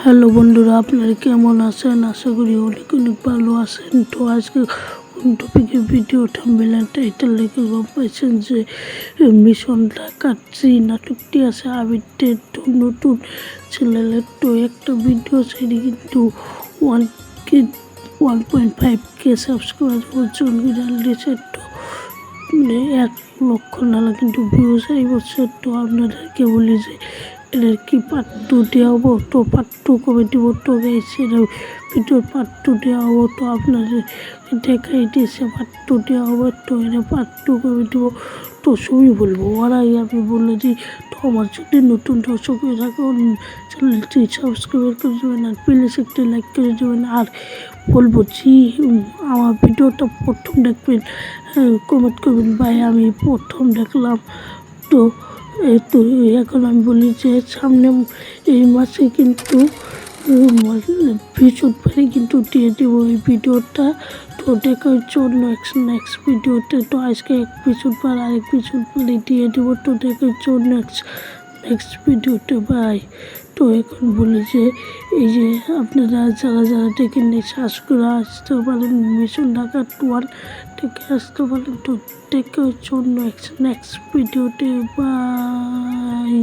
Hello বন্ধুরা, আপনারা কেমন আছেন? আশা করি অনেক অনেক ভালো আছেন। তো আজকে কোন টপিকের ভিডিও থাম্বনেল আর টাইটেল দেখে গম পাইছেন যে মিশন ঢাকার যে নাটকটি আছে আবিরের তো নতুন চ্যানেলের তো একটা ভিডিও সেটি কিন্তু 1.5K সাবস্ক্রাইবার জন্য রিয়েছে। তো 1 লক্ষ নালা কিন্তু ভিউজ এই বছর। তো আপনাদেরকে বলি যে এটার কি পার্ট 2 দেওয়া হবো, তো পার্ট 2 কবে দিব, তো গেছে ভিডিওর পার্ট 2 দেওয়া হবো। তো আপনাদের দেখাই দিয়েছে পার্ট 2 দেওয়া হবে, তো এটা পার্ট 2 কবে দিব তো সবই বলবো। ওরাই আমি বলে দিই। তো আমার যদি নতুন দর্শক হয়ে থাকুন চ্যানেলটি সাবস্ক্রাইব করে দেবেন আর প্লিজ একটি লাইক করে দেবেন। আর বলবো যে আমার ভিডিওটা প্রথম দেখবেন, কমেন্ট করবেন ভাই আমি প্রথম দেখলাম। তো তো এখন আমি বলি যে সামনে এই মাসে কিন্তু বৃহস্পতিবারে কিন্তু দিয়ে দেবো এই ভিডিওটা। তো দেখার জন্য নেক্সট ভিডিওতে। তো আজকে এক বৃহস্পতিবার আরেক বৃহস্পতিবারে দিয়ে দেবো। তো দেখার জন্য নেক্সট ভিডিওতে বাই। তো এখন বলি যে এই যে আপনারা যারা দেখেন সার্চ করে আসতে পারেন, মিশন ঢাকা 1 থেকে আসতে পারেন। তো দেখার জন্য নেক্সট ভিডিওতে বাই।